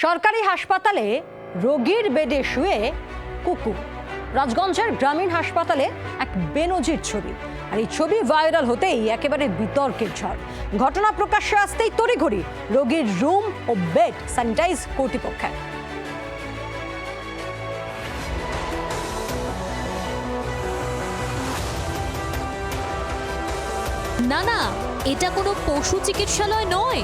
সরকারি হাসপাতালে রোগীর বেডে শুয়ে কুকুর। রাজগঞ্জের গ্রামীণ হাসপাতালে এক বেনজির ছবি, আর এই ছবি ভাইরাল হতেই একেবারে বিতর্কের ঝড়। ঘটনা প্রকাশ্যে আসতেই তড়িঘড়ি রোগীর রুম ও বেড স্যানিটাইজ কর্তৃপক্ষের। না না, এটা কোনো পশু চিকিৎসালয় নয়,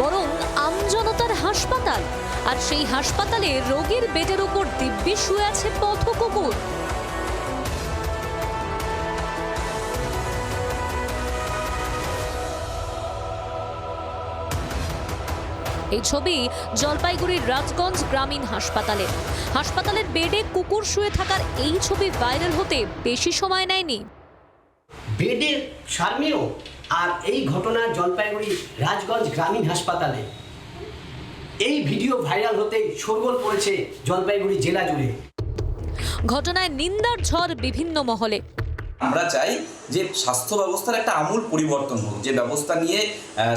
বরং আমজনতার হাসপাতাল। আর সেই হাসপাতালে রোগীর বেডের উপর দিব্যি শুয়ে আছে পথ কুকুর। এই ছবি জলপাইগুড়ির রাজগঞ্জ গ্রামীণ হাসপাতালের বেডে কুকুর শুয়ে থাকার এই ছবি ভাইরাল হতে বেশি সময় নেয়নি। বেডের সারমেয় আর এই ঘটনা জলপাইগুড়ি রাজগঞ্জ গ্রামীণ হাসপাতালে। এই ভিডিও ভাইরাল হতেই শোরগোল পড়েছে জলপাইগুড়ি জেলা জুড়ে। ঘটনায় নিন্দার ঝড় বিভিন্ন মহলে। আমরা চাই যে স্বাস্থ্য ব্যবস্থার একটা আমূল পরিবর্তন হোক। যে ব্যবস্থা নিয়ে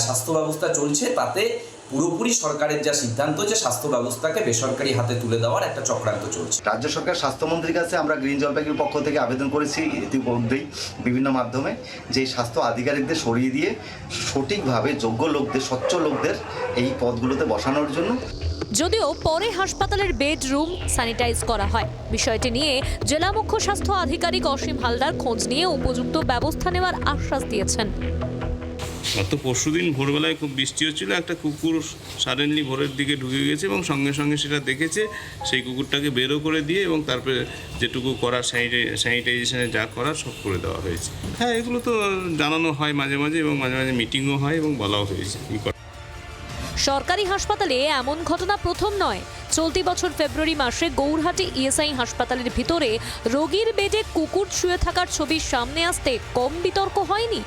স্বাস্থ্য ব্যবস্থা চলছে তাতে পুরোপুরি সরকারের যা সিদ্ধান্ত যে স্বাস্থ্য ব্যবস্থাকে বেসরকারি হাতে তুলে দেওয়ার একটা চক্রান্ত চলছে। রাজ্য সরকার স্বাস্থ্যমন্ত্রীর কাছে আমরা গ্রিন জলপাইগুড়ির পক্ষ থেকে আবেদন করেছি ইতিমধ্যেই বিভিন্ন মাধ্যমে, যে স্বাস্থ্য আধিকারিকদের সরিয়ে দিয়ে সঠিকভাবে যোগ্য লোকদের, স্বচ্ছ লোকদের এই পদগুলোতে বসানোর জন্য। যদিও পরে হাসপাতালের বেডরুম স্যানিটাইজ করা হয়। বিষয়টি নিয়ে জেলা মুখ্য স্বাস্থ্য আধিকারিক অসীম হালদার খোঁজ নিয়ে উপযুক্ত ব্যবস্থা নেওয়ার আশ্বাস দিয়েছেন। গত পরশুদিন ভোরবেলায় খুব বৃষ্টি হচ্ছিল, একটা কুকুর সাডেনলি ভোরের দিকে ঢুকে গেছে এবং সঙ্গে সঙ্গে সেটা দেখেছে, সেই কুকুরটাকে বেরো করে দিয়ে এবং তারপরে যেটুকু করার স্যানিটাইজেশনে যা করার সব করে দেওয়া হয়েছে। হ্যাঁ, এগুলো তো জানানো হয় মাঝে মাঝে এবং মাঝে মাঝে মিটিংও হয় এবং বলাও হয়েছে। সরকারি হাসপাতালে এমন ঘটনা প্রথম নয়। চলতি বছর ফেব্রুয়ারি মাসে গৌরহাটি ইএসআই হাসপাতালের ভিতরে রোগীর বেডে কুকুর শুয়ে থাকার ছবি সামনে আসতে কম বিতর্ক হয়নি।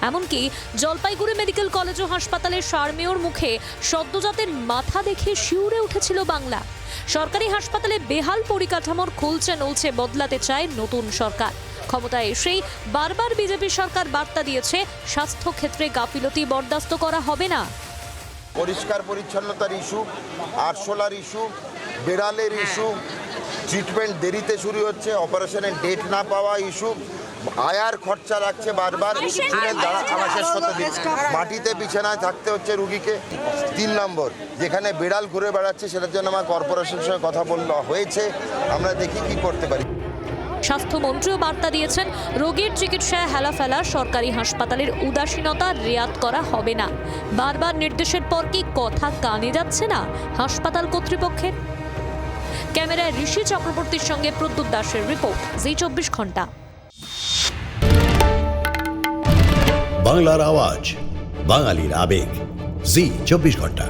এমনকি জলপাইগুড়ি মেডিকেল কলেজ ও হাসপাতালের সারমেয়র মুখে সদ্যজাতের মাথা দেখে শিউরে উঠেছিল বাংলা। সরকারি হাসপাতালে বেহাল পরিকাঠামোর খুলছে নলছে বদলাতে চায় নতুন সরকার। ক্ষমতায় এসেই বারবার বিজেপি সরকার বার্তা দিয়েছে স্বাস্থ্য ক্ষেত্রে গাফিলতি বরদাস্ত করা হবে না। পরিষ্কার পরিচ্ছন্নতার ইস্যু, আরশোলার ইস্যু, বেড়ালের ইস্যু, ট্রিটমেন্ট দেরিতে শুরু হচ্ছে, অপারেশনের ডেট না পাওয়া ইস্যু, আয়ার খরচা লাগছে বারবার, মাটিতে বিছানায় থাকতে হচ্ছে রুগীকে। 3 নম্বর, যেখানে বিড়াল ঘুরে বেড়াচ্ছে সেটার জন্য আমার কর্পোরেশনের সঙ্গে কথা বলা হয়েছে, আমরা দেখি কি করতে পারি। স্বাস্থ্যমন্ত্রীও বার্তা দিয়েছেন, রোগীর চিকিৎসায় হেলাফেলা সরকারি হাসপাতালের উদাসীনতা রেয়াত করা হবে না। বারবার নির্দেশের পর কি কথা কানে যাচ্ছে না হাসপাতাল কর্তৃপক্ষের? ক্যামেরায় ঋষি চক্রবর্তীর সঙ্গে প্রদ্যুৎ দাসের রিপোর্ট, জি24 ঘন্টা। বাংলার আওয়াজ, বাঙালির আবেগ, জি24 ঘন্টা।